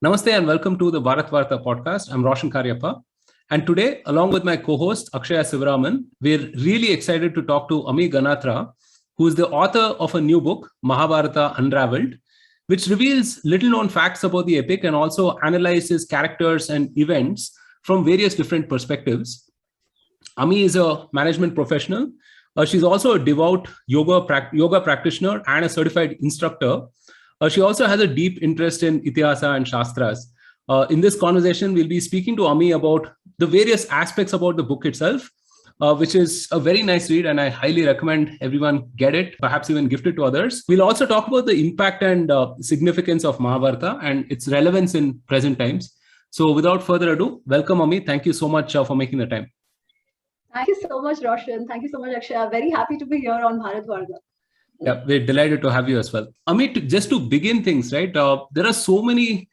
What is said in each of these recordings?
Namaste and welcome to the Bharat Varta podcast. I'm Roshan Karyappa. And today, along with my co-host Akshaya Sivaraman, we're really excited to talk to Ami Ganatra, who is the author of a new book, Mahabharata Unraveled, which reveals little-known facts about the epic and also analyzes characters and events from various different perspectives. Ami is a management professional. She's also a devout yoga practitioner and a certified instructor. She also has a deep interest in Itihasa and Shastras. In this conversation, we'll be speaking to Ami about the various aspects about the book itself, which is a very nice read, and I highly recommend everyone get it, perhaps even gift it to others. We'll also talk about the impact and significance of Mahabharata and its relevance in present times. So without further ado, welcome Ami. Thank you so much for making the time. Thank you so much, Roshan. Thank you so much, Akshaya. Very happy to be here on Bharat Varta. Yeah, we're delighted to have you as well. Amit, just to begin things, right? There are so many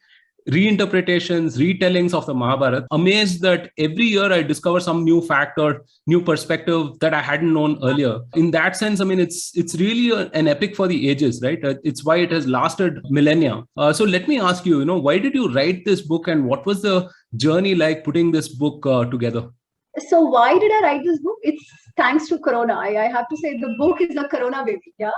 reinterpretations, retellings of the Mahabharata. Amazed that every year I discover some new fact or new perspective that I hadn't known earlier. In that sense, I mean, it's really an epic for the ages, right? It's why it has lasted millennia. So let me ask you, why did you write this book and what was the journey like putting this book together? So why did I write this book? It's thanks to Corona. I have to say the book is a Corona baby. Yeah.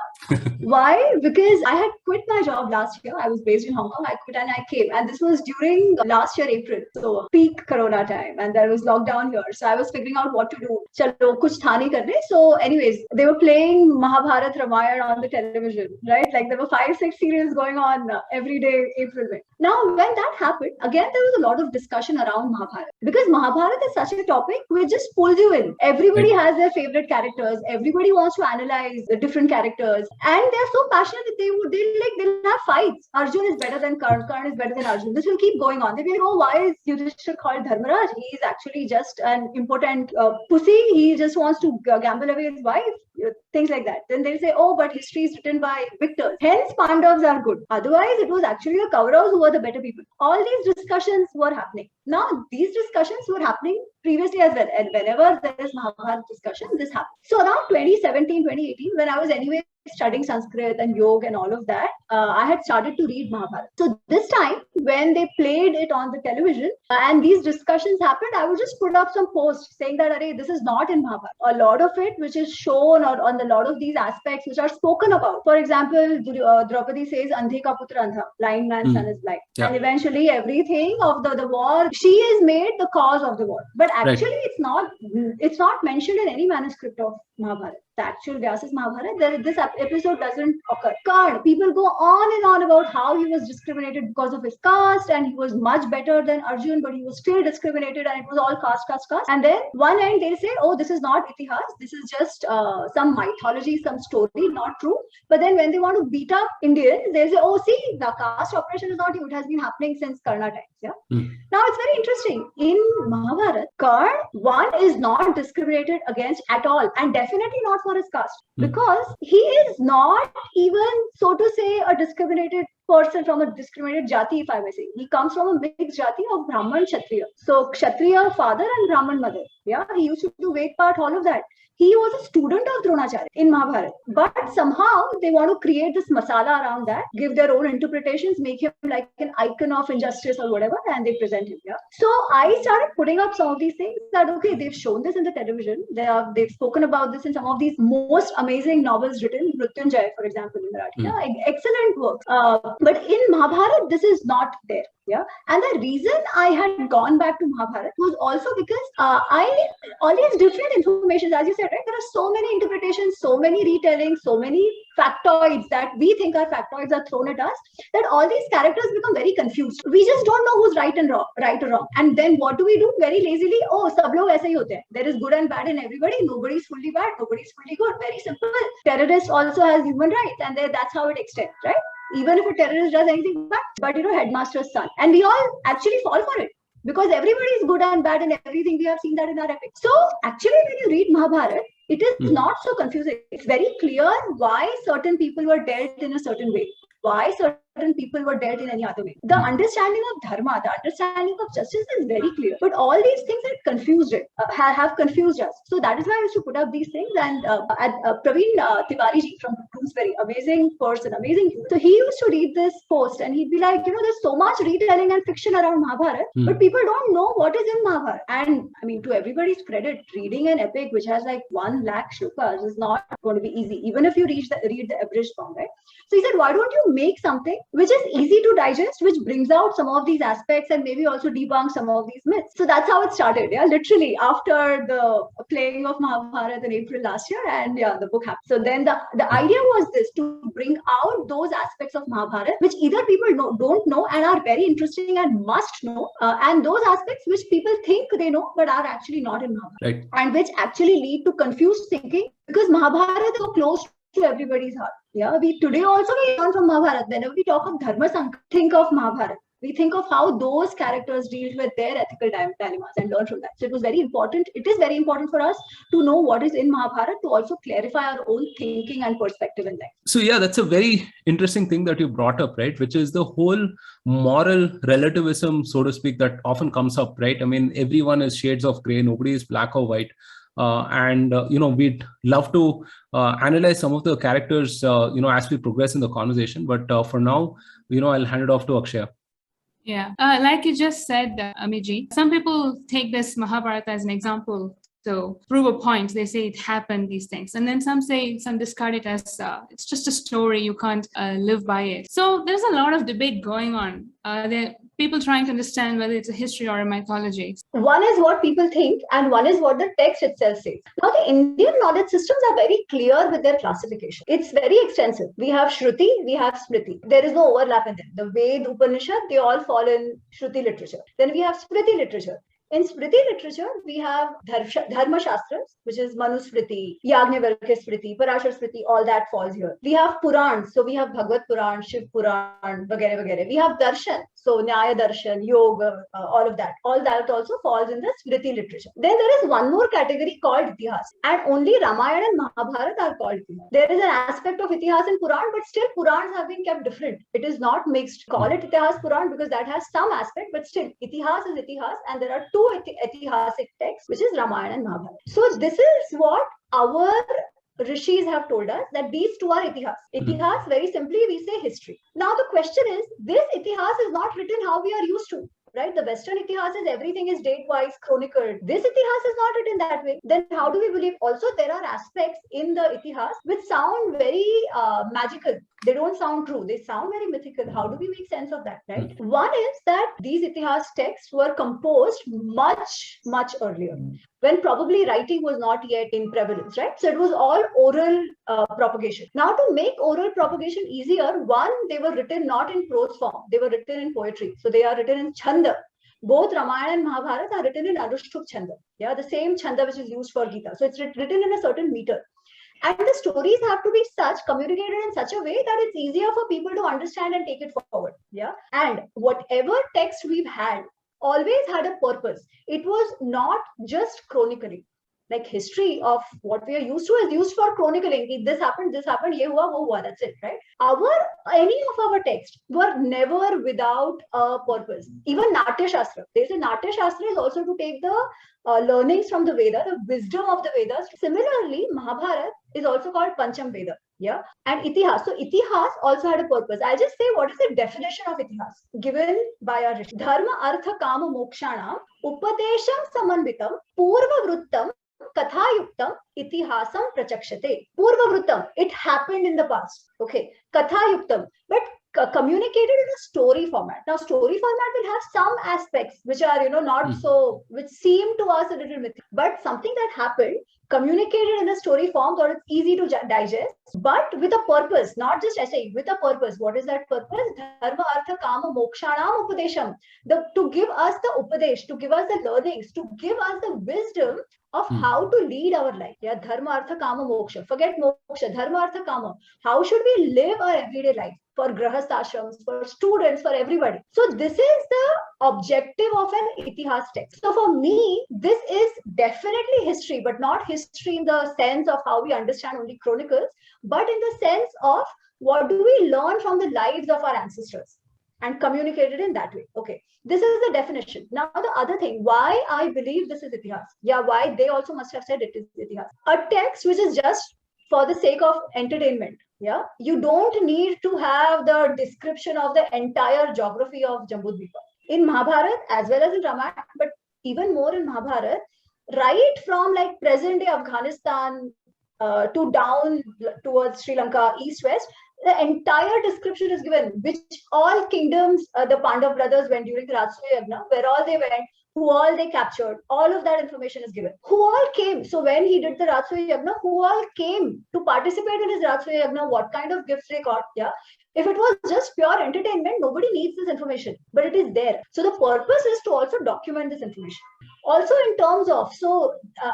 Why? Because I had quit my job last year. I was based in Hong Kong. I quit and I came. And this was during last year, April. So peak Corona time. And there was lockdown here. So I was figuring out what to do. Chalo, kuch tha nahi karne. So anyways, they were playing Mahabharata Ramayana on the television, right? Like there were 5-6 serials going on every day, April, May. Now, when that happened, again, there was a lot of discussion around Mahabharata. Because Mahabharata is such a topic which just pulls you in. Everybody has their favorite characters. Everybody wants to analyze the different characters. And they're so passionate that they'll have fights. Arjun is better than Karn. Karn is better than Arjun. This will keep going on. They'll be like, oh, why is Yudhishthira called Dharmaraj? He is actually just an impotent pussy. He just wants to gamble away his wife. Things like that. Then they'll say, oh, but history is written by victors. Hence, Pandavas are good. Otherwise, it was actually the Kauravas who were the better people. All these discussions were happening. Now, these discussions were happening previously as well. And whenever there is Mahabharata discussion, this happens. So around 2017, 2018, when I was anyway studying Sanskrit and yoga and all of that, I had started to read Mahabharata. So this time, when they played it on the television and these discussions happened, I would just put up some posts saying that, Arey, this is not in Mahabharata. A lot of it, which is shown or on a lot of these aspects, which are spoken about. For example, Draupadi says, Andhe ka putra andha, blind man's son is blind. Yeah. And eventually everything of the war, she is made the cause of the war. But actually, it's not mentioned in any manuscript of Mahabharata. The actual Vyasa's Mahabharata, this episode doesn't occur. Karn, people go on and on about how he was discriminated because of his caste and he was much better than Arjun, but he was still discriminated and it was all caste. And then one end they say, oh, this is not Itihas, this is just some mythology, some story, not true. But then when they want to beat up Indians, they say, oh, see, the caste operation is not new. It has been happening since Karna times. Yeah. Now it's very interesting. In Mahabharata, Karn, one is not discriminated against at all, and definitely not for his caste, because he is not even, so to say, a discriminated person from a discriminated jati, if I may say. He comes from a mixed jati of Brahman, Kshatriya. So Kshatriya father and Brahman mother. Yeah, he used to do Ved Path, all of that. He was a student of Dronacharya in Mahabharata. But somehow they want to create this masala around that, give their own interpretations, make him like an icon of injustice or whatever, and they present him. Yeah. So I started putting up some of these things that, okay, they've shown this in the television. They've spoken about this in some of these most amazing novels written, Mrityunjay, for example, in Marathi. Yeah, excellent works. But in Mahabharata, this is not there. Yeah, and the reason I had gone back to Mahabharata was also because all these different informations, as you said, right? There are so many interpretations, so many retellings, so many factoids that we think are factoids are thrown at us, that all these characters become very confused. We just don't know who's right or wrong. And then what do? Very lazily, oh, sab log aise hi hote hain. There is good and bad in everybody. Nobody is fully bad. Nobody is fully good. Very simple. Terrorist also has human rights, and that's how it extends, right? Even if a terrorist does anything bad, but headmaster's son. And we all actually fall for it. Because everybody is good and bad in everything. We have seen that in our epic. So actually, when you read Mahabharata, it is not so confusing. It's very clear why certain people were dealt in a certain way. Why certain certain people were dealt in any other way. The understanding of dharma, the understanding of justice is very clear. But all these things have confused us. So that is why I used to put up these things. And Praveen Tiwari ji from Bloomsbury, amazing person, amazing. So he used to read this post and he'd be like, there's so much retelling and fiction around Mahabharata, but people don't know what is in Mahabharata. And I mean, to everybody's credit, reading an epic which has like 1 lakh shlokas is not going to be easy, even if you read the abridged form, right? So he said, why don't you make something which is easy to digest, which brings out some of these aspects and maybe also debunk some of these myths. So that's how it started, literally after the playing of Mahabharata in April last year, and the book happened. So then the idea was this, to bring out those aspects of Mahabharata which either people don't know and are very interesting and must know, and those aspects which people think they know but are actually not in Mahabharata, right, and which actually lead to confused thinking, because Mahabharata is so close to everybody's heart. We today also we learn from Mahabharata. Whenever we talk of Dharma Sankar, think of Mahabharata. We think of how those characters deal with their ethical dilemmas and learn from that. So it was very important. It is very important for us to know what is in Mahabharata, to also clarify our own thinking and perspective in life. So that's a very interesting thing that you brought up, right? Which is the whole moral relativism, so to speak, that often comes up, right? I mean, everyone is shades of gray. Nobody is black or white. We'd love to analyze some of the characters, as we progress in the conversation. But for now, I'll hand it off to Akshaya. Yeah, like you just said, Amiji, some people take this Mahabharata as an example to prove a point. They say it happened, these things. And then some discard it as it's just a story, you can't live by it. So there's a lot of debate going on. There are people trying to understand whether it's a history or a mythology. One is what people think, and one is what the text itself says. Now, the Indian knowledge systems are very clear with their classification. It's very extensive. We have Shruti, we have Smriti. There is no overlap in them. The Ved, Upanishad, they all fall in Shruti literature. Then we have Smriti literature. In Smriti literature, we have Dharma Shastras, which is Manu Smriti, Yajnavalkya Smriti, Parashar Smriti, all that falls here. We have Purans, so we have Bhagavad Puran, Shiv Puran, vagere vagere. We have Darshan, so Nyaya Darshan, Yoga, all of that. All that also falls in the Smriti literature. Then there is one more category called Itihas, and only Ramayana and Mahabharata are called Itihas. There is an aspect of Itihas in Puran, but still Purans have been kept different. It is not mixed. Call it Itihas Puran because that has some aspect, but still Itihas is Itihas, and there are two Itihasic texts, which is Ramayana and Mahabharata. So this is what our Rishis have told us, that these two are Itihas. Itihas, very simply, we say history. Now the question is, this Itihas is not written how we are used to. Right? The Western Itihas is everything is date-wise, chronicled. This Itihas is not written that way. Then how do we believe? Also, there are aspects in the Itihas which sound very magical. They don't sound true. They sound very mythical. How do we make sense of that? Right? One is that these Itihas texts were composed much, much earlier, when probably writing was not yet in prevalence, right? So it was all oral propagation. Now, to make oral propagation easier, one, they were written not in prose form. They were written in poetry. So they are written in Chanda. Both Ramayana and Mahabharata are written in Anushtup Chanda. Yeah, the same Chanda which is used for Gita. So it's written in a certain meter. And the stories have to be communicated in such a way that it's easier for people to understand and take it forward. Yeah. And whatever text we've had always had a purpose. It was not just chronically. Like history of what we are used to is used for chronicling. This happened, ye hua, wo hua, that's it, right? Any of our texts were never without a purpose. Even Natya Shastra. They say Natya Shastra is also to take the learnings from the Veda, the wisdom of the Vedas. Similarly, Mahabharata is also called Pancham Veda. Yeah. And Itihas. So Itihas also had a purpose. I'll just say what is the definition of Itihas given by our Rishi. Dharma Artha Kama Mokshana Upadesham Samanvitam Purva Vruttam Kathayuktam Itihasam Prachakshate. Purva Vruttam. It happened in the past. Okay. Kathayuktam. But communicated in a story format. Now, story format will have some aspects which are, not so, which seem to us a little mythical, but something that happened, communicated in a story form, so it's easy to digest, but with a purpose, not just essay, with a purpose. What is that purpose? Dharma, Artha, Kama, Mokshanam, Upadesham. To give us the Upadesh, to give us the learnings, to give us the wisdom of how to lead our life. Yeah, Dharma, Artha, Kama, Moksha. Forget Moksha, Dharma, Artha, Kama. How should we live our everyday life? For grahasth ashrams, for students, for everybody. So this is the objective of an itihas text. So for me, this is definitely history, but not history in the sense of how we understand only chronicles, but in the sense of what do we learn from the lives of our ancestors and communicate it in that way. Okay, this is the definition. Now the other thing, why I believe this is itihas. Yeah, why they also must have said it is itihas. A text which is just for the sake of entertainment. Yeah, you don't need to have the description of the entire geography of Jambudvipa. In Mahabharat as well as in Ramayana, but even more in Mahabharat, right from like present day Afghanistan to down towards Sri Lanka, east-west, the entire description is given, which all kingdoms the Pandav brothers went during the Rajasuya Yagna, where all they went, who all they captured, all of that information is given. Who all came? So when he did the Rajasuya Yagna, who all came to participate in his Rajasuya Yagna, what kind of gifts they got, yeah? If it was just pure entertainment, nobody needs this information, but it is there. So the purpose is to also document this information. Also in terms of,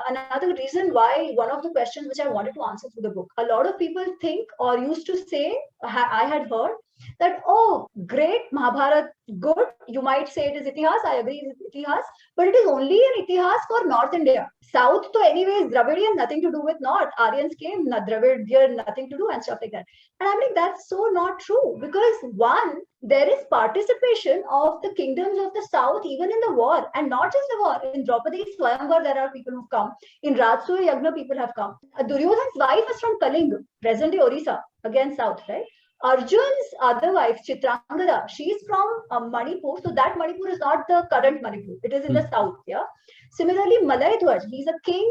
another reason why, one of the questions which I wanted to answer through the book, a lot of people think or used to say, I had heard that, oh, great, Mahabharat, good, you might say it is itihas, I agree it is itihas, but it is only an itihas for North India. South, so anyways, Dravidian, nothing to do with North. Aryans came, Dravidian, nothing to do and stuff like that. And I'm like, that's so not true, because one, there is participation of the kingdoms of the South even in the war, and not just the war. In Draupadi Swayamvar, there are people who've come. In Rajasuya Yagna, people have come. Duryodhan's wife is from Kalinga, present-day Orissa, again South, right? Arjun's other wife, Chitrangada, she's from Manipur. So that Manipur is not the current Manipur. It is in the south, yeah. Similarly, Malay Dhwaj, he's a king,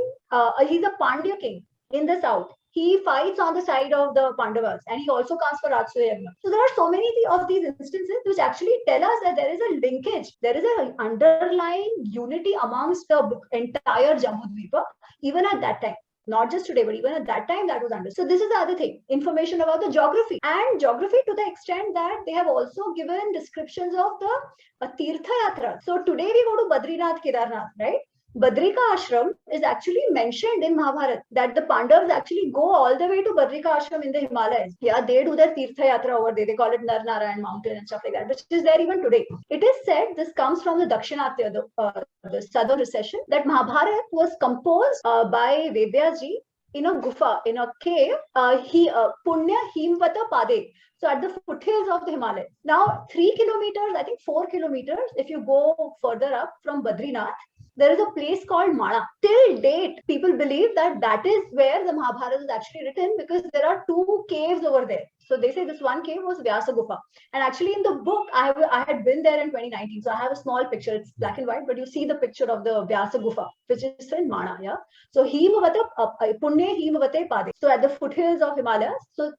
he's a Pandya king in the south. He fights on the side of the Pandavas, and he also comes for Rajasuya Yagna. So there are so many of these instances which actually tell us that there is a linkage, there is an underlying unity amongst the entire Jambudvipa, even at that time. Not just today, but even at that time that was understood. So this is the other thing, information about the geography. And geography to the extent that they have also given descriptions of the Tirtha Yatra. So today we go to Badrinath, Kedarnath, right? Badrika Ashram is actually mentioned in Mahabharata, that the Pandavas actually go all the way to Badrika Ashram in the Himalayas. Yeah, they do their Tirtha Yatra over there. They call it Narnarayan mountain and stuff like that, which is there even today. It is said, this comes from the Dakshinatya, the southern recession, that Mahabharata was composed by Vedyasji in a gufa, in a cave, Punya Himvata Pade. So at the foothills of the Himalayas. Now 3 kilometers, I think 4 kilometers, if you go further up from Badrinath, there is a place called Mana. Till date, people believe that that is where the Mahabharata is actually written, because there are 2 caves over there. So they say this one cave was Vyasa Gufa. And actually in the book, I had been there in 2019. So I have a small picture. It's black and white, but you see the picture of the Vyasa Gufa, which is in Mana. Yeah. So Himavata, Punne Himavate Pade. So at the foothills of Himalayas. So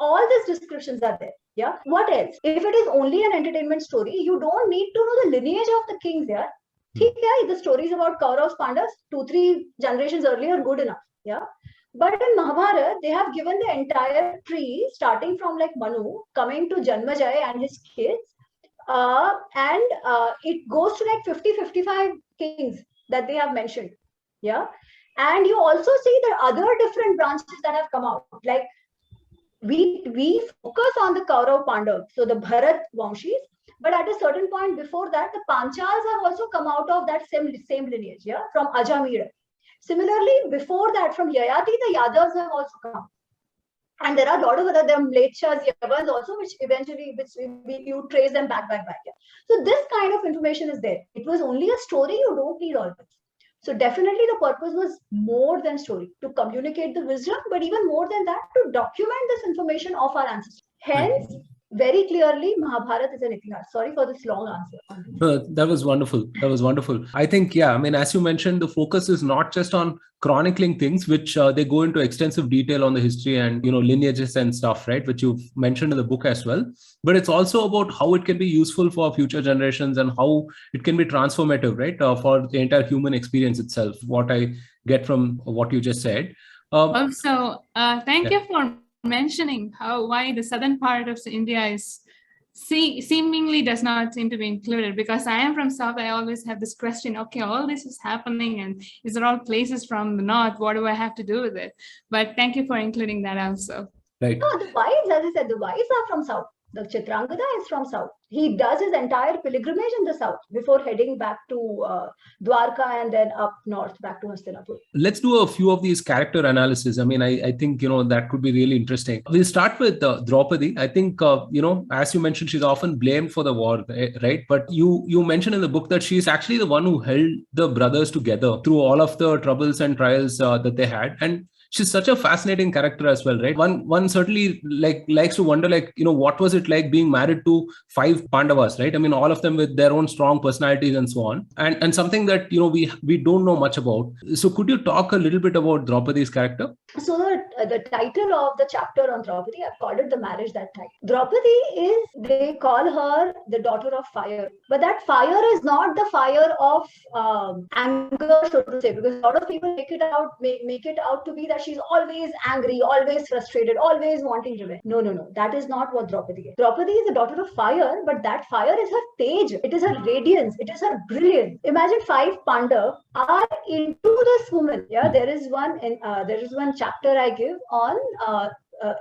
all these descriptions are there. Yeah. What else? If it is only an entertainment story, you don't need to know the lineage of the kings here. Yeah, the stories about Kauravas, Pandavas, 2-3 generations earlier, good enough. Yeah. But in Mahabharata, they have given the entire tree, starting from like Manu, coming to Janmajay and his kids. And it goes to like 50-55 kings that they have mentioned. Yeah. And you also see the other different branches that have come out. Like we focus on the Kaurav Pandav, so the Bharat Vamshis. But at a certain point before that, the Panchals have also come out of that same lineage, yeah, from Ajamir. Similarly, before that, from Yayati, the Yadavas have also come. And there are a lot of other Mlechas, Yavans also, which eventually, you trace them back. Yeah. So this kind of information is there. It was only a story, you don't need all this. So definitely the purpose was more than story, to communicate the wisdom, but even more than that, to document this information of our ancestors. Hence, very clearly, Mahabharata is an itihas. Sorry for this long answer. That was wonderful. I think, yeah, I mean, as you mentioned, the focus is not just on chronicling things, which they go into extensive detail on the history and, lineages and stuff, right? Which you've mentioned in the book as well. But it's also about how it can be useful for future generations and how it can be transformative, right? For the entire human experience itself, what I get from what you just said. Also, thank you for mentioning why the southern part of India is seemingly does not seem to be included, because I am from South. I always have this question, okay, all this is happening and these are all places from the North, what do I have to do with it? But thank you for including that also. Right. No, the wives, as I said, the wives are from South. The Chitrangada is from south. He does his entire pilgrimage in the south before heading back to Dwarka and then up north back to Hastinapur. Let's do a few of these character analysis. I mean, I think, that could be really interesting. We'll start with Draupadi. I think, as you mentioned, she's often blamed for the war, right? But you mentioned in the book that she's actually the one who held the brothers together through all of the troubles and trials that they had. And she's such a fascinating character as well, right? One certainly likes to wonder, what was it like being married to 5 Pandavas, right? I mean, all of them with their own strong personalities and so on, and something that we don't know much about. So, could you talk a little bit about Draupadi's character? So the title of the chapter on Draupadi, I've called it The Marriage That Time. Draupadi they call her the daughter of fire, but that fire is not the fire of anger, so to say, because a lot of people make it out to be that she's always angry, always frustrated, always wanting revenge. No. That is not what Draupadi is. Draupadi is the daughter of fire, but that fire is her tej. It is her radiance. It is her brilliance. Imagine 5 Pandavas are into this woman. Yeah, there is one chapter I give on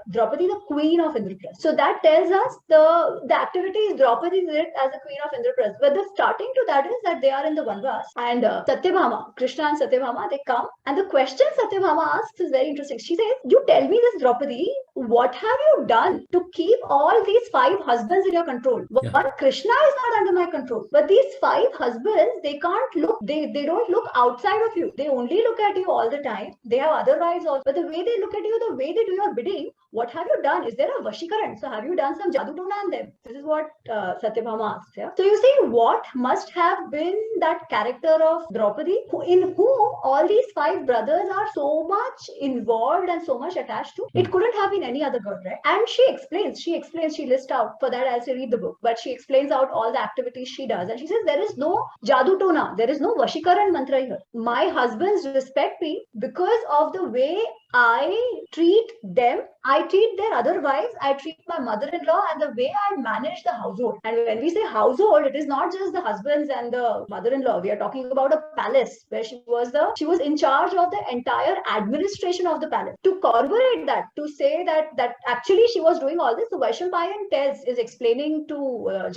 Draupadi, the queen of Indraprastha. So that tells us the activities Draupadi did as the queen of Indraprastha. But the starting to that is that they are in the Vanvas and Satyabhama, Krishna and Satyabhama, they come, and the question Satyabhama asks is very interesting. She says, "You tell me this, Draupadi, what have you done to keep all these 5 husbands in your control? Yeah. One, Krishna is not under my control, but these 5 husbands, they can't look, they don't look outside of you. They only look at you all the time. They have other wives also, but the way they look at you, the way they do your bidding, what have you done? Is there a Vashikaran? So have you done some Jadu Tona on them?" This is what Satyabhama asks. Yeah? So you see what must have been that character of Draupadi, in whom all these 5 brothers are so much involved and so much attached to. It couldn't have been any other girl, right? And she explains, she lists out, for that I'll say read the book, but she explains out all the activities she does. And she says, there is no Jadu Tona, there is no Vashikaran mantra here. My husbands respect me because of the way I treat them, I treat their other wives, I treat my mother-in-law, and the way I manage the household. And when we say household, it is not just the husbands and the mother-in-law. We are talking about a palace where she was in charge of the entire administration of the palace. To corroborate that, to say that actually she was doing all this, the Vaishampayan is explaining to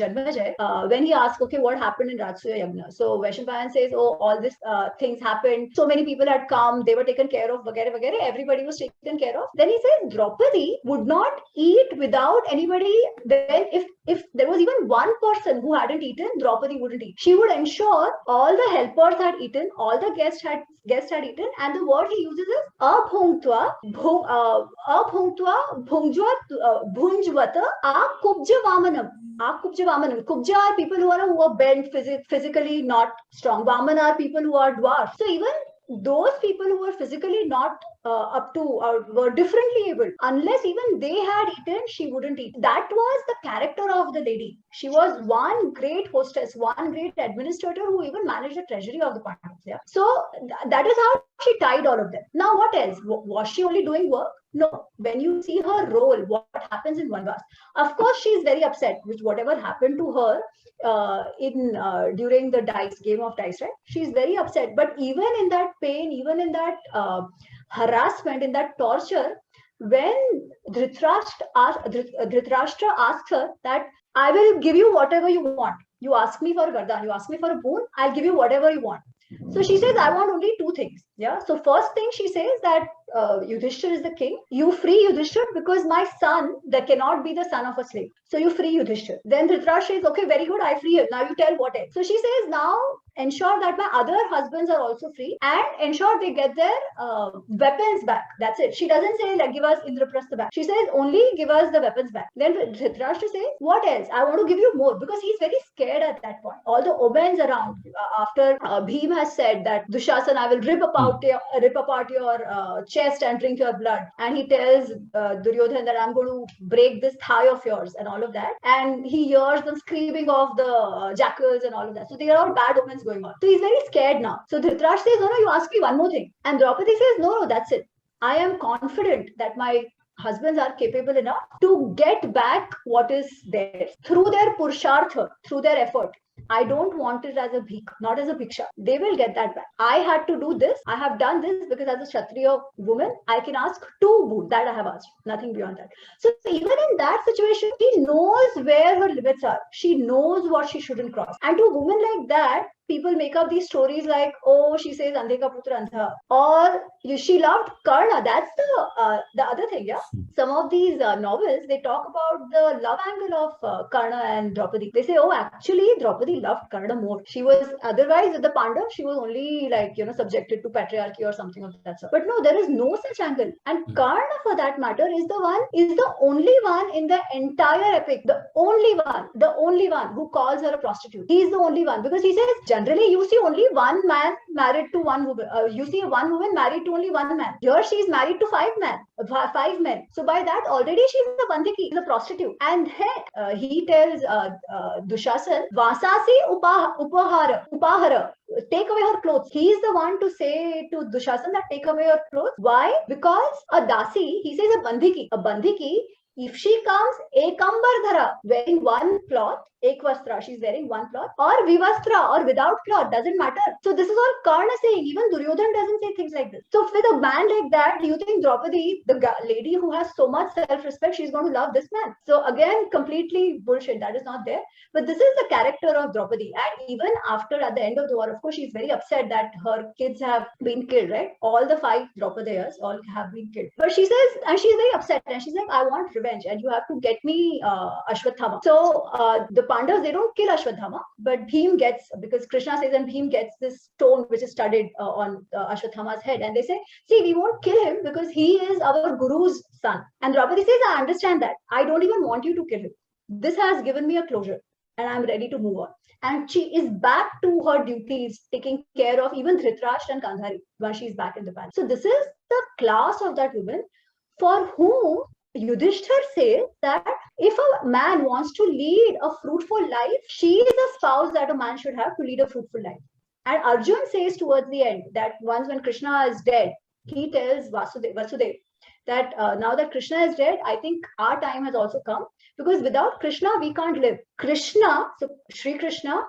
Janmejay when he asks, okay, what happened in Rajasuya Yagna? So Vaishampayan says, oh, all this things happened. So many people had come, they were taken care of, vagere, everybody was taken care of. Then he says, Draupadi would not eat without anybody. Then if there was even one person who hadn't eaten, Draupadi wouldn't eat. She would ensure all the helpers had eaten, all the guests had eaten, and the word he uses is abhungtva bhunjvata akubja vamanam. Kubja are people who are bent, physically not strong. Vaman are people who are dwarfs. So even those people who were physically not up to or were differently able, unless even they had eaten, she wouldn't eat. That was the character of the lady. She was one great hostess, one great administrator who even managed the treasury of the Pandavas. Yeah? So that is how she tied all of them. Now what else? Was she only doing work? No. When you see her role, what happens in Vanvas? Of course, she is very upset with whatever happened to her during the game of dice, right? She's very upset. But even in that pain, even in that harassment, in that torture, when Dhritarashtra asks her that I will give you whatever you want. You ask me for a Vardhan, you ask me for a boon, I'll give you whatever you want. So she says, I want only 2 things. Yeah. So first thing she says that Yudhishthir is the king. You free Yudhishthir because my son, that cannot be the son of a slave. So you free Yudhishthir. Then Dhritarashtra says, okay, very good, I free him. Now you tell what else. So she says, now ensure that my other husbands are also free and ensure they get their weapons back. That's it. She doesn't say, like, give us Indraprastha back. She says, only give us the weapons back. Then Dhritarashtra says, what else? I want to give you more, because he's very scared at that point. All the Omens around, after Bhim has said that Dushasana, I will rip apart your chest and drink your blood. And he tells Duryodhana that I'm going to break this thigh of yours and all of that. And he hears them screaming of the jackals and all of that. So they are all bad omens going on. So he's very scared now. So Dhritarashtra says, no, you ask me one more thing. And Draupadi says, no, that's it. I am confident that my husbands are capable enough to get back what is theirs through their purshartha, through their effort. I don't want it as a bhik, not as a bhiksha. They will get that back. I had to do this. I have done this because as a Kshatriya woman, I can ask 2 boons that I have asked, nothing beyond that. So even in that situation, she knows where her limits are. She knows what she shouldn't cross. And to a woman like that, people make up these stories like, oh, she says Andhe ka putra andha, or she loved Karna. That's the other thing, yeah. Some of these novels, they talk about the love angle of Karna and Draupadi. They say, oh, actually Draupadi loved Karna more. She was otherwise with the Pandavas, she was only like, subjected to patriarchy or something of that sort. But no, there is no such angle. And Karna, for that matter, is the only one in the entire epic, the only one who calls her a prostitute. He is the only one, because he says, generally you see only one man married to one woman. You see one woman married to only one man. Here she is married to 5 men. So by that already she is a bandiki, a prostitute. And he tells Dushasan, Vasasi upahara, take away her clothes. He is the one to say to Dushasan that take away her clothes. Why? Because a dasi, he says a bandiki, if she comes ekambardhara, wearing one cloth, ekvastra, she's wearing one cloth, or vivastra, or without cloth, doesn't matter. So this is all Karna saying. Even Duryodhan doesn't say things like this. So with a man like that, do you think Draupadi, the lady who has so much self-respect, she's going to love this man? So again, completely bullshit. That is not there. But this is the character of Draupadi. And even after, at the end of the war, of course, she's very upset that her kids have been killed, right? All the 5 Draupadiyas all have been killed. But she says, and she's very upset, and she's like, I want revenge, and you have to get me Ashwatthama. So the Pandavas, they don't kill Ashwatthama, but Bhim gets, because Krishna says, and Bhim gets this stone which is studded on Ashwatthama's head. And they say, see, we won't kill him because he is our Guru's son. And Draupadi says, I understand that. I don't even want you to kill him. This has given me a closure, and I'm ready to move on. And she is back to her duties, taking care of even Dhritarashtra and Gandhari once she's back in the palace. So this is the class of that woman for whom Yudhishthir says that if a man wants to lead a fruitful life, she is a spouse that a man should have to lead a fruitful life. And Arjun says towards the end that once when Krishna is dead, he tells Vasudev that now that Krishna is dead, I think our time has also come, because without Krishna, we can't live. Krishna, so Sri Krishna,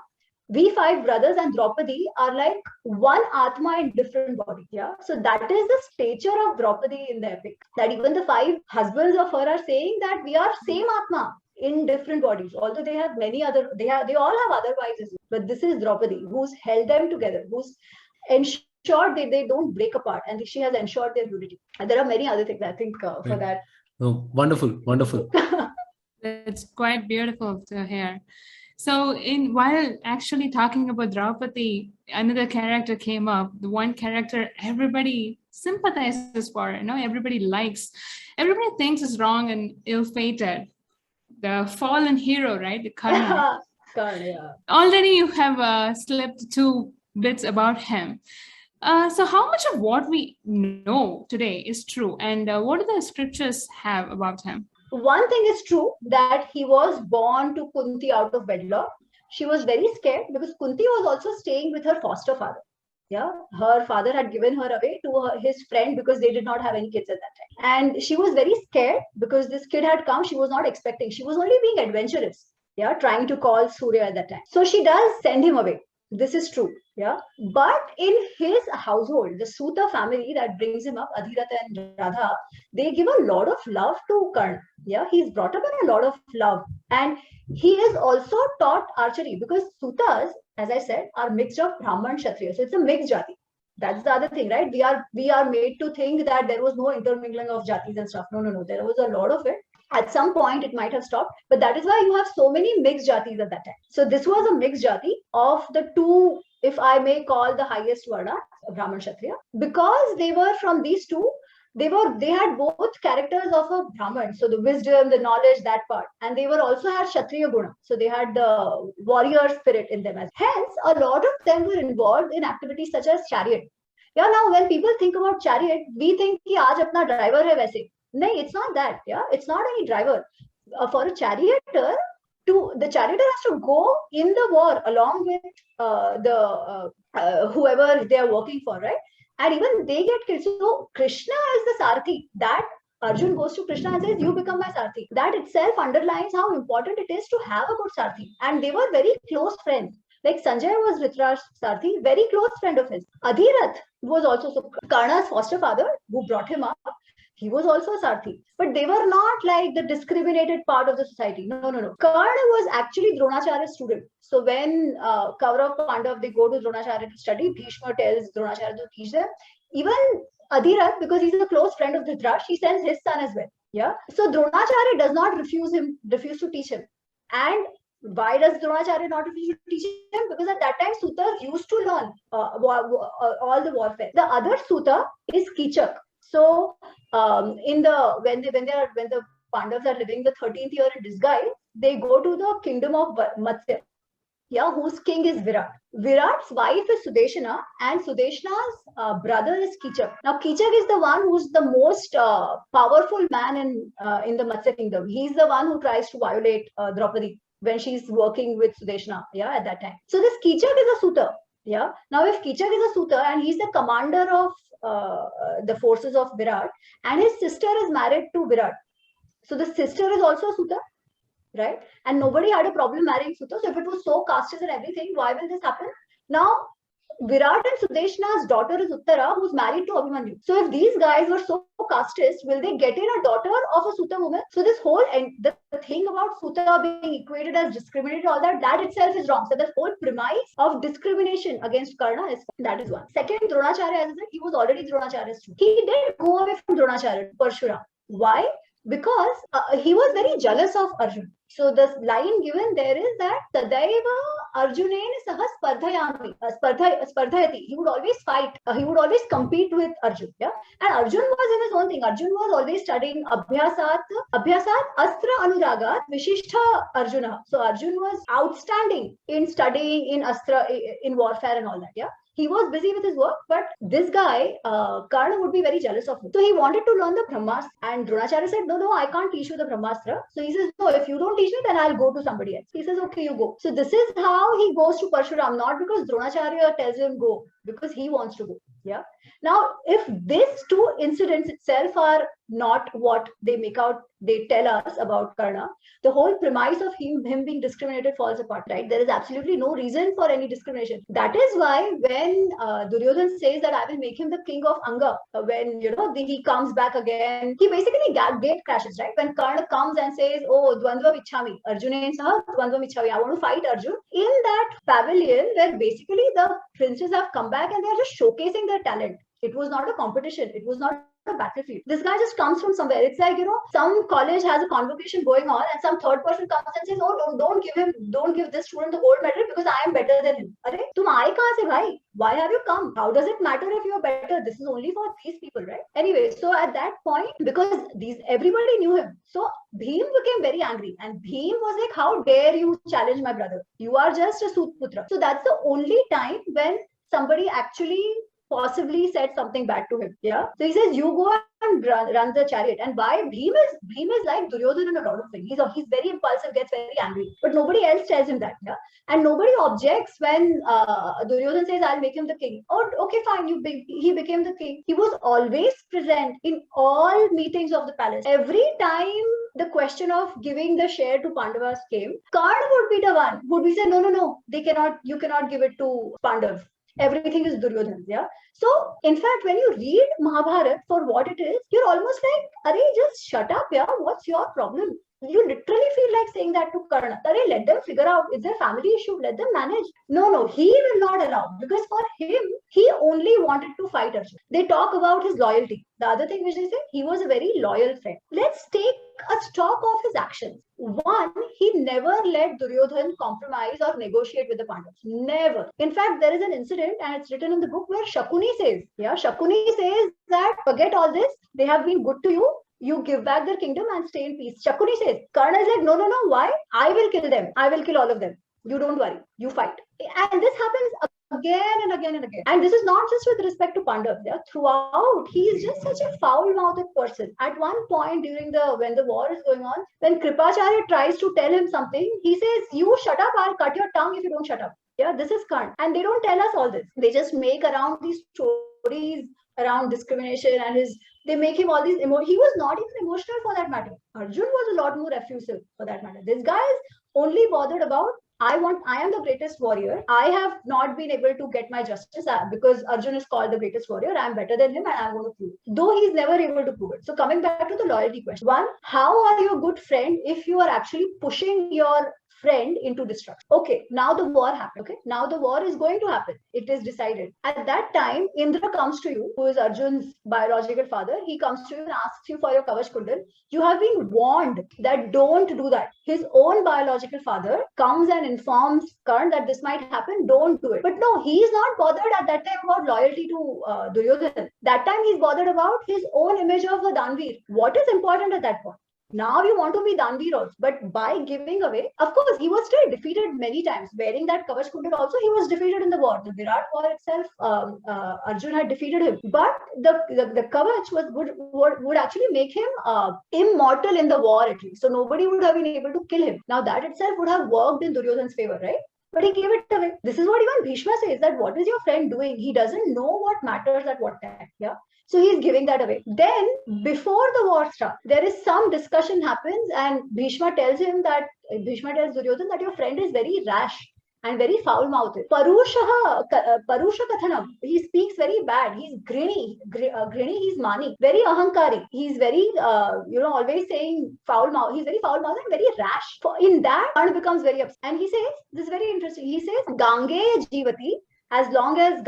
we 5 brothers and Draupadi are like one Atma in different bodies. Yeah. So that is the stature of Draupadi in the epic. That even the 5 husbands of her are saying that we are same Atma in different bodies. Although they have many other, they all have other wives. But this is Draupadi who's held them together, who's ensured that they don't break apart, and she has ensured their unity. And there are many other things, I think, for that. Oh, wonderful. It's quite beautiful to hear. So while actually talking about Draupadi, another character came up, the one character everybody sympathizes for, everybody likes, everybody thinks is wrong and ill-fated. The fallen hero, right? The Karna. Yeah. Already you have slipped 2 bits about him. So how much of what we know today is true, and what do the scriptures have about him? One thing is true, that he was born to Kunti out of wedlock. She was very scared because Kunti was also staying with her foster father. Yeah, her father had given her away to his friend because they did not have any kids at that time. And she was very scared because this kid had come. She was not expecting. She was only being adventurous. Yeah, trying to call Surya at that time. So she does send him away. This is true. Yeah, but in his household, the Suta family that brings him up, Adhirata and Radha, they give a lot of love to Karna. Yeah, he's brought up in a lot of love, and he is also taught archery because Sutas, as I said, are mixed of Brahman, Kshatriya. So it's a mixed jati. That's the other thing, right? We are made to think that there was no intermingling of jatis and stuff. No. There was a lot of it. At some point, it might have stopped, but that is why you have so many mixed jatis at that time. So this was a mixed jati of the 2, if I may call the highest Varna, Brahman, Kshatriya, because they were from these 2. They had both characters of a Brahman, so the wisdom, the knowledge, that part, and they were also had Kshatriya guna, so they had the warrior spirit in them. Hence, a lot of them were involved in activities such as chariot. Yeah, now when people think about chariot, we think कि आज अपना driver है वैसे. No, it's not that. Yeah, it's not any driver. For a charioteer, the charioteer has to go in the war along with whoever they are working for, right? And even they get killed. So Krishna is the Sarthi. That Arjun goes to Krishna and says, you become my Sarthi. That itself underlines how important it is to have a good Sarthi. And they were very close friends. Like Sanjay was Dhritarashtra's Sarthi, very close friend of his. Adhirath was also Karna's foster father who brought him up. He was also a Sarthi. But they were not like the discriminated part of the society. No. Karna was actually Dronacharya's student. So when Kaurav Pandav, they go to Dronacharya to study, Bhishma tells Dronacharya to teach them. Even Adhirath, because he's a close friend of Dhritarashtra, he sends his son as well. Yeah. So Dronacharya does not refuse to teach him. And why does Dronacharya not refuse to teach him? Because at that time, Sutas used to learn all the warfare. The other Suta is Kichak. So when the Pandavas are living the 13th year in disguise, they go to the kingdom of Matsya, whose king is Virat. Virat's wife is Sudeshna, and Sudeshna's brother is Kichak. Now, Kichak is the one who's the most powerful man in the Matsya kingdom. He's the one who tries to violate Draupadi when she's working with Sudeshna, at that time. So this Kichak is a Suta. Yeah. Now, if Kichak is a Suta and he's the commander of the forces of Virat, and his sister is married to Virat, so the sister is also a Suta, right? And nobody had a problem marrying Suta. So if it was so casteist and everything, why will this happen? Now, Virat and Sudeshna's daughter is Uttara, who's married to Abhimanyu. So if these guys were so casteist, will they get in a daughter of a Suta woman? So this whole the thing about Suta being equated as discriminated, all that itself is wrong. So the whole premise of discrimination against Karna that is one. Second, Dronacharya, as I said, he was already Dronacharya's student. He didn't go away from Dronacharya, Parshuram. Why? Because he was very jealous of Arjun. So the line given there is that Tadaiva Arjunen saha spardhayami, spardhayati. He would always fight. He would always compete with Arjun. Yeah, and Arjun was in his own thing. Arjun was always studying Abhyasat Astra Anuragat Vishishtha Arjuna. So Arjun was outstanding in studying in Astra, in warfare and all that. Yeah. He was busy with his work, but this guy, Karna, would be very jealous of him. So he wanted to learn the Brahmastra. And Dronacharya said, no, I can't teach you the Brahmastra. So he says, no, if you don't teach me, then I'll go to somebody else. He says, okay, you go. So this is how he goes to Parshuram, not because Dronacharya tells him go, because he wants to go. Yeah. Now, if these two incidents itself are not what they tell us about Karna, the whole premise of him being discriminated falls apart, right? There is absolutely no reason for any discrimination. That is why when Duryodhan says that I will make him the king of Anga, when he comes back again, he basically gate crashes, right? When Karna comes and says, oh, Dvandva Vichhami, Arjunen saha Dvandva Vichhami, I want to fight Arjun, in that pavilion where basically the princes have come back and they are just showcasing their talent. It was not a competition. It was not a battlefield. This guy just comes from somewhere. It's like, some college has a convocation going on and some third person comes and says, oh, don't give this student the gold medal because I am better than him. Arey, tum aaye kahan se bhai? Why have you come? How does it matter if you are better? This is only for these people, right? Anyway, so at that point, because everybody knew him, so Bhim became very angry. And Bhim was like, how dare you challenge my brother? You are just a Sutputra. So that's the only time when somebody actually possibly said something bad to him. Yeah. So he says, you go and run the chariot. And why? Bhim is like Duryodhana in a lot of things. He's very impulsive, gets very angry. But nobody else tells him that. Yeah. And nobody objects when Duryodhana says, I'll make him the king. Oh, okay, fine. He became the king. He was always present in all meetings of the palace. Every time the question of giving the share to Pandavas came, Karna would be the one who would be saying, no, you cannot give it to Pandavas. Everything is Duryodhana, yeah. So, in fact, when you read Mahabharata for what it is, you're almost like, Arey, just shut up, yeah. What's your problem? You literally feel like saying that to Karna. Arey, let them figure out. Is there family issue? Let them manage. No, he will not allow. Because for him, he only wanted to fight Arjun. They talk about his loyalty. The other thing which they say, he was a very loyal friend. Let's take a stock of his actions. One, he never let Duryodhan compromise or negotiate with the Pandavas. Never. In fact, there is an incident, and it's written in the book, where Shakuni says that forget all this. They have been good to you. You give back their kingdom and stay in peace. Shakuni says. Karna is like, no. Why? I will kill them. I will kill all of them. You don't worry. You fight. And this happens again and again and again. And this is not just with respect to Pandav. Yeah? Throughout, he is just such a foul-mouthed person. At one point when the war is going on, when Kripacharya tries to tell him something, he says, you shut up, I'll cut your tongue if you don't shut up. Yeah, this is Karna. And they don't tell us all this. They just make around these stories stories around discrimination and they make him all these he was not even emotional for that matter. Arjun was a lot more effusive for that matter. This guy is only bothered about I am the greatest warrior. I have not been able to get my justice because Arjun is called the greatest warrior. I'm better than him and I'm going to prove it. Though he's never able to prove it. So coming back to the loyalty question. One, how are you a good friend if you are actually pushing your friend into destruction? Okay, now the war happened. Okay, now the war is going to happen. It is decided. At that time, Indra comes to you, who is Arjun's biological father. He comes to you and asks you for your Kavach Kundal. You have been warned that don't do that. His own biological father comes and informs Karn that this might happen. Don't do it. But no, he is not bothered at that time about loyalty to Duryodhana. That time he's bothered about his own image of a Danveer. What is important at that point? Now you want to be Danveer also, but by giving away, of course, he was still defeated many times. Wearing that Kavach Kundal also, he was defeated in the war. The Virat war itself, Arjun had defeated him. But the Kavach would actually make him immortal in the war at least. So nobody would have been able to kill him. Now that itself would have worked in Duryodhana's favor, right? But he gave it away. This is what even Bhishma says, that what is your friend doing? He doesn't know what matters at what time. Yeah. So he's giving that away. Then before the war starts, there is some discussion happens and Bhishma tells Duryodhana that your friend is very rash and very foul-mouthed. Parusha Kathanam. He speaks very bad. He's grinny, he's mani, very ahankari. He's very, always saying foul-mouthed. He's very foul-mouthed and very rash. In that, Karna becomes very upset. And he says, this is very interesting. He says, Gange Jivati. As long as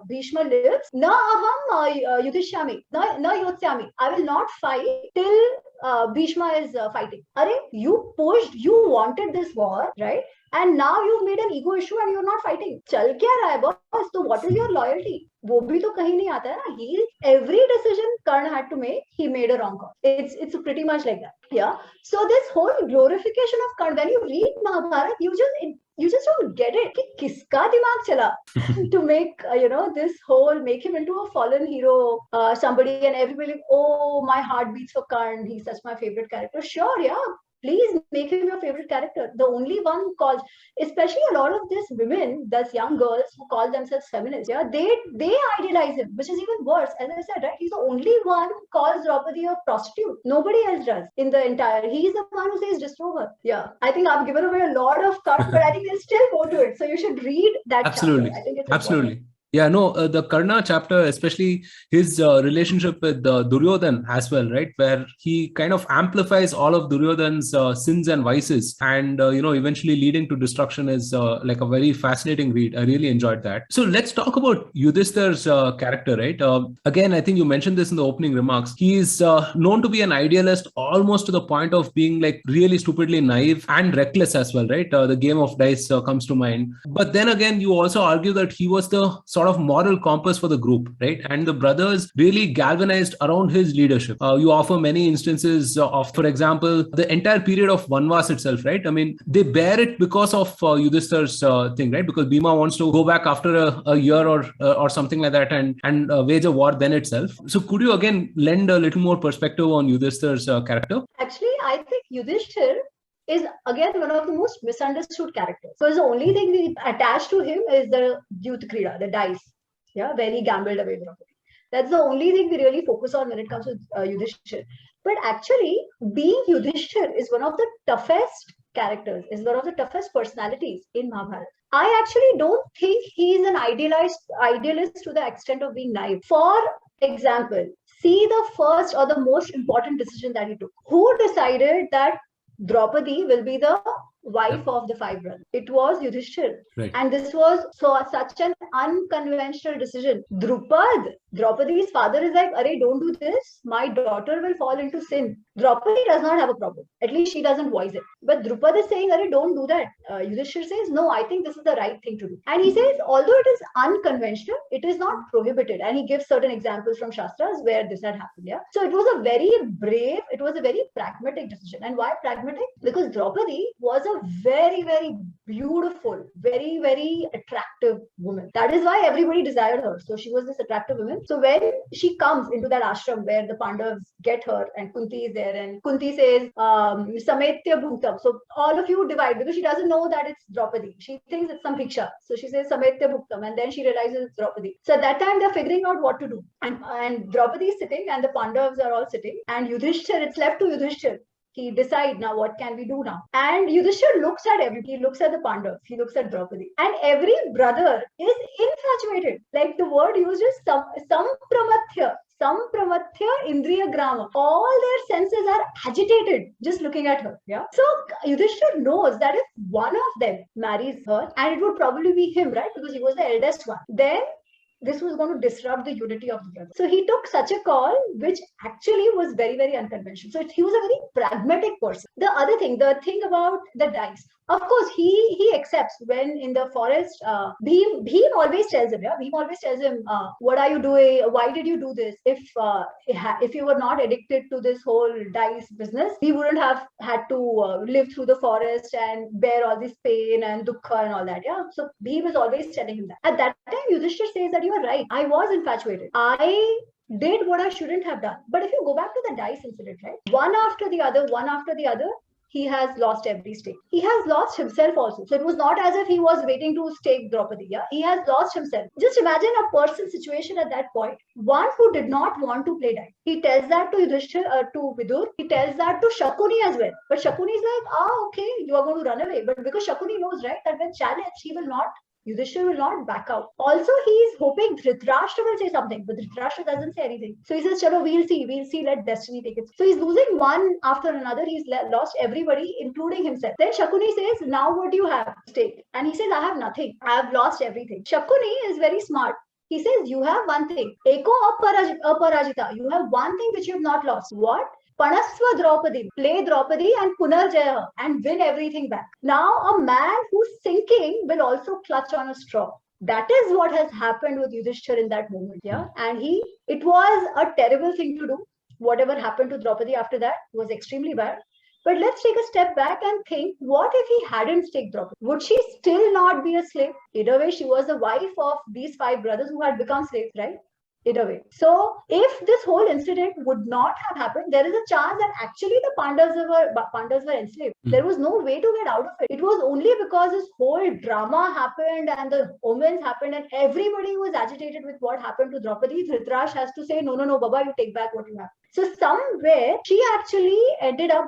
Bhishma lives, na aham yudhishyami, na yotsyami. I will not fight till Bhishma is fighting. Arey, you wanted this war, right? And now you've made an ego issue and you're not fighting. Chal kya raha hai boss? So what is your loyalty? वो भी तो कहीं नहीं आता है ना. Every decision Karna had to make, he made a wrong call. It's pretty much like that. Yeah. So this whole glorification of Karna, when you read Mahabharata, you just don't get it. कि किसका दिमाग चला to make this whole, make him into a fallen hero, somebody, and everybody like, oh, my heart beats for Karna. He's such my favorite character. Sure, yeah. Please make him your favorite character. The only one who calls, especially a lot of these women, those young girls who call themselves feminists, yeah, they idealize him, which is even worse. As I said, right, he's the only one who calls Draupadi a prostitute. Nobody else does in the entire. He's the one who says destroy her. Yeah, I think I've given away a lot of cuts, but I think there's still more to it. So you should read that. Absolutely, chapter. I think it's absolutely. Important. Yeah, no, the Karna chapter, especially his relationship with Duryodhan as well, right? Where he kind of amplifies all of Duryodhan's sins and vices and, eventually leading to destruction is like a very fascinating read. I really enjoyed that. So let's talk about Yudhishthir's character, right? Again, I think you mentioned this in the opening remarks. He is known to be an idealist almost to the point of being like really stupidly naive and reckless as well, right? The game of dice comes to mind. But then again, you also argue that he was the sort of moral compass for the group, right? And the brothers really galvanized around his leadership. You offer many instances of, for example, the entire period of Vanvas itself, right? I mean, they bear it because of Yudhishthir's thing, right? Because Bhima wants to go back after a year or something like that and wage a war then itself. So could you again lend a little more perspective on Yudhishthir's character? Actually, I think Yudhishthir is again one of the most misunderstood characters. Because the only thing we attach to him is the Youth Krida, the dice. Yeah, where he gambled away Draupadi. That's the only thing we really focus on when it comes to Yudhishthir. But actually, being Yudhishthir is one of the toughest characters, is one of the toughest personalities in Mahabharata. I actually don't think he is an idealist to the extent of being naive. For example, see the first or the most important decision that he took. Who decided that Draupadi will be the wife of the five brothers? It was Yudhishthir. Right. And this was such an unconventional decision. Drupad, Draupadi's father, is like, Arey, don't do this. My daughter will fall into sin. Draupadi does not have a problem. At least she doesn't voice it. But Drupad is saying, Arey, don't do that. Yudhishthir says, no, I think this is the right thing to do. And he says, although it is unconventional, it is not prohibited. And he gives certain examples from Shastras where this had happened. Yeah. So it was a very brave, it was a very pragmatic decision. And why pragmatic? Because Draupadi was a very, very beautiful, very, very attractive woman. That is why everybody desired her. So she was this attractive woman. him. So when she comes into that ashram where the Pandavas get her and Kunti is there, and Kunti says, Sametya Bhuktam. So all of you divide, because she doesn't know that it's Draupadi. She thinks it's some bhiksha. So she says Sametya Bhuktam, and then she realizes it's Draupadi. So at that time they're figuring out what to do. And Draupadi is sitting and the Pandavas are all sitting. And Yudhishthir, it's left to Yudhishthir. He decide now what can we do now. And Yudhishthir looks at everybody. He looks at the Pandavas. He looks at Draupadi. And every brother is infatuated. Like the word used is sampramathya. Sampramathya indriya grama. All their senses are agitated just looking at her. Yeah. So Yudhishthir knows that if one of them marries her, and it would probably be him, right? Because he was the eldest one, then this was going to disrupt the unity of the brothers. So he took such a call, which actually was very, very unconventional. So he was a very pragmatic person. The other thing, the thing about the dice, of course, he accepts when in the forest, Bhim always tells him, what are you doing? Why did you do this? If you were not addicted to this whole dice business, we wouldn't have had to live through the forest and bear all this pain and dukkha and all that. Yeah. So Bhim is always telling him that. At that time, Yudhishthir says that you are right. I was infatuated. I did what I shouldn't have done. But if you go back to the dice incident, right? One after the other, he has lost every stake. He has lost himself also. So it was not as if he was waiting to stake Draupadi. Yeah? He has lost himself. Just imagine a person's situation at that point. One who did not want to play dice. He tells that to Yudhishthir, to Vidur. He tells that to Shakuni as well. But Shakuni is like, okay, you are going to run away. But because Shakuni knows, right, that when challenged, Yudhishthir will not back out. Also, he is hoping Dhritarashtra will say something, but Dhritarashtra doesn't say anything. So he says, chalo, we'll see, let destiny take it. So he's losing one after another. He's lost everybody, including himself. Then Shakuni says, now what do you have at stake? And he says, I have nothing. I have lost everything. Shakuni is very smart. He says, you have one thing. Eko aparajita. You have one thing which you have not lost. What? Panasva Draupadi, play Draupadi and Punarjaya and win everything back. Now a man who's sinking will also clutch on a straw. That is what has happened with Yudhishthir in that moment. Yeah. And it was a terrible thing to do. Whatever happened to Draupadi after that was extremely bad. But let's take a step back and think, what if he hadn't staked Draupadi? Would she still not be a slave? Either way, she was the wife of these 5 brothers who had become slaves, right? Either way. So if this whole incident would not have happened, there is a chance that actually the Pandavas were enslaved. There was no way to get out of it. It was only because this whole drama happened and the omens happened and everybody was agitated with what happened to Draupadi. Dhritarashtra has to say, no, Baba, you take back what you have. So somewhere she actually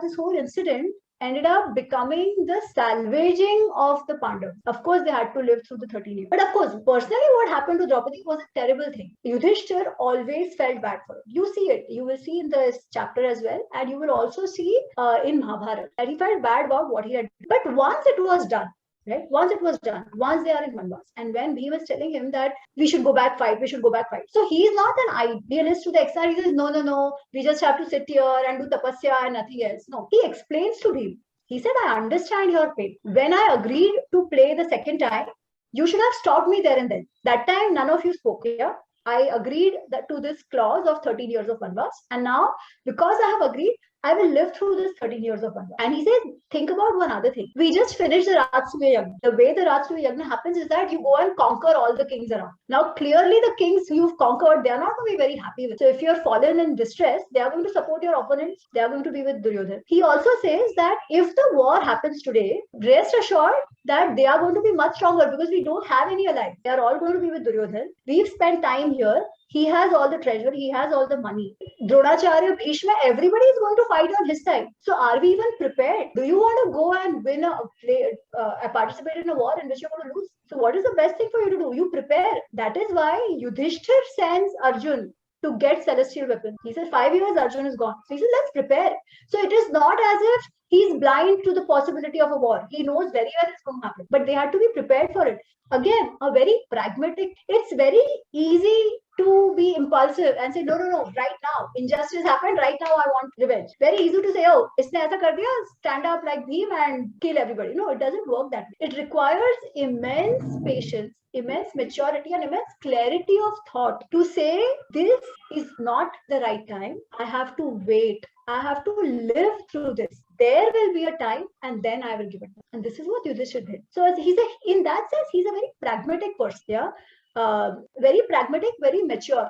this whole incident ended up becoming the salvaging of the Pandavas. Of course, they had to live through the 13 years. But of course, personally, what happened to Draupadi was a terrible thing. Yudhishthir always felt bad for it. You see it. You will see in this chapter as well. And you will also see in Mahabharata that he felt bad about what he had done. But once it was done, right? Once they are in Vanvas. And when Bhima was telling him that we should go back fight. So he is not an idealist to the extent. He says, no, we just have to sit here and do tapasya and nothing else. No, he explains to Bhima. He said, I understand your pain. When I agreed to play the second time, you should have stopped me there and then. That time, none of you spoke here. I agreed to this clause of 13 years of Vanvas. And now, because I have agreed, I will live through this 13 years of Vanvas. And he says, think about one other thing. We just finished the Rajasuya Yagna. The way the Rajasuya Yagna happens is that you go and conquer all the kings around. Now, clearly the kings you've conquered, they are not going to be very happy with. So if you're fallen in distress, they are going to support your opponents. They are going to be with Duryodhana. He also says that if the war happens today, rest assured that they are going to be much stronger because we don't have any allies. They are all going to be with Duryodhana. We've spent time here. He has all the treasure. He has all the money. Dronacharya, Bhishma, everybody is going to fight on his side. So are we even prepared? Do you want to go and win participate in a war in which you're going to lose? So what is the best thing for you to do? You prepare. That is why Yudhishthir sends Arjun to get celestial weapons. He says 5 years Arjun is gone. So he says, let's prepare. So it is not as if he's blind to the possibility of a war. He knows very well it's going to happen. But they had to be prepared for it. Again, a very pragmatic, it's very easy to be impulsive and say, no, right now, injustice happened, right now I want revenge. Very easy to say, oh, isne aisa kar diya, stand up like Bhim and kill everybody. No, it doesn't work that way. It requires immense patience, immense maturity and immense clarity of thought to say, this is not the right time. I have to wait. I have to live through this. There will be a time and then I will give it. And this is what Yudhishthir did. So in that sense, he's a very pragmatic person. Yeah. Very pragmatic, very mature.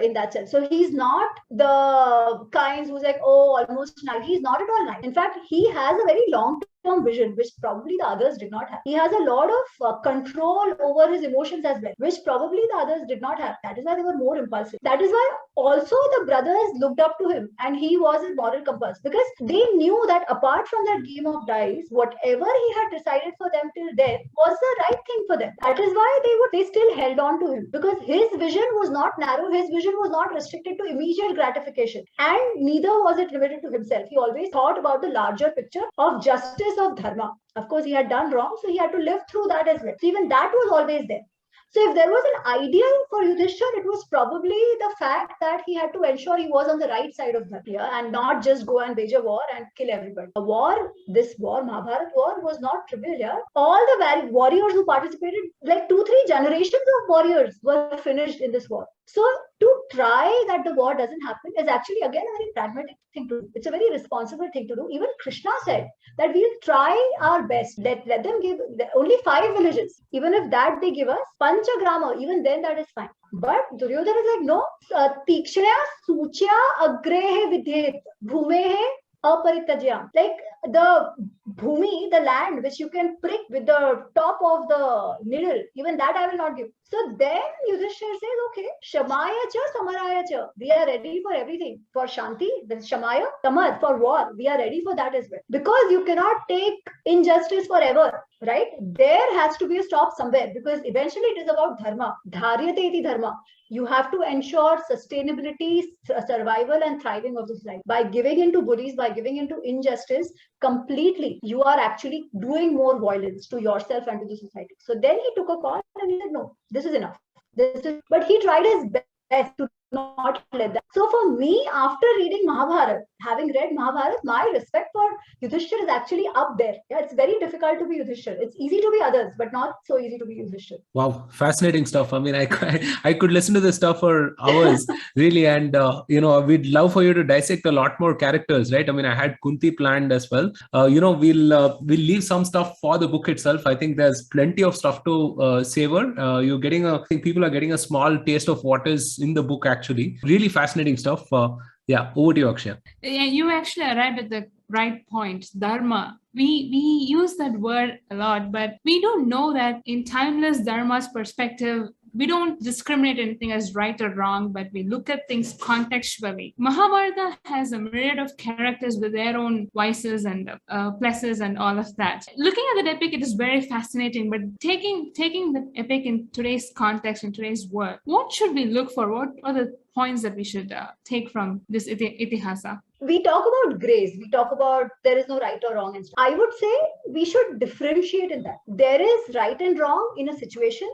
in that sense. So he's not the kind who's like, oh, almost nice. He's not at all nice. In fact, he has a very long-term vision, which probably the others did not have. He has a lot of control over his emotions as well, which probably the others did not have. That is why they were more impulsive. That is why also the brothers looked up to him, and he was his moral compass, because they knew that apart from that game of dice, whatever he had decided for them till then was the right thing for them. That is why they still held on to him, because his vision was not narrow. His vision was not restricted to immediate gratification, and neither was it limited to himself. He always thought about the larger picture of justice, of dharma. Of course, he had done wrong, so he had to live through that as well. So even that was always there. So if there was an ideal for Yudhishthir, it was probably the fact that he had to ensure he was on the right side of Dharma and not just go and wage a war and kill everybody. A war, this war, Mahabharat war, was not trivial. Yeah? All the warriors who participated, like 2-3 generations of warriors were finished in this war. So to try that the war doesn't happen is actually, again, a very pragmatic thing to do. It's a very responsible thing to do. Even Krishna said that we'll try our best. Let them give only 5 villages. Even if that they give us, Panchagrama, even then that is fine. But Duryodhana is like, no, Tikshaya Suchya Agrehe Vidhet Bhumehe Aparitajyam. Like the bhumi, the land which you can prick with the top of the needle, even that I will not give. So then Yudhishthir says, okay, Shamaya cha Samaraya cha. We are ready for everything. For Shanti, the Shamaya, Samar, for war. We are ready for that as well. Because you cannot take injustice forever, right? There has to be a stop somewhere, because eventually it is about dharma. Dharyate iti dharma. You have to ensure sustainability, survival and thriving of this life. By giving into bullies, by giving into injustice completely, you are actually doing more violence to yourself and to the society. So then he took a call and he said, no, this is enough. But he tried his best to not let that. So for me, after reading Mahabharata, having read Mahabharata, my respect for Yudhishthir is actually up there. Yeah, it's very difficult to be Yudhishthir. It's easy to be others, but not so easy to be Yudhishthir. Wow, fascinating stuff. I mean, I could listen to this stuff for hours, really. And, we'd love for you to dissect a lot more characters, right? I mean, I had Kunti planned as well. We'll leave some stuff for the book itself. I think there's plenty of stuff to savor. I think people are getting a small taste of what is in the book, actually. Really fascinating stuff. Yeah, over to you, Akshay. Yeah, you actually arrived at the right point. Dharma. We use that word a lot, but we don't know that in timeless Dharma's perspective, we don't discriminate anything as right or wrong, but we look at things contextually. Mahabharata has a myriad of characters with their own vices and pluses and all of that. Looking at that epic, it is very fascinating, but taking the epic in today's context, in today's world, what should we look for? What are the points that we should take from this itihasa? We talk about grace. We talk about there is no right or wrong. And I would say we should differentiate in that. There is right and wrong in a situation,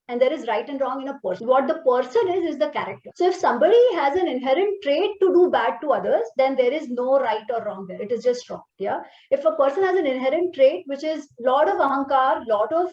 and there is right and wrong in a person. What the person is the character. So if somebody has an inherent trait to do bad to others, then there is no right or wrong there. It is just wrong. Yeah. If a person has an inherent trait which is lot of ahankar, lot of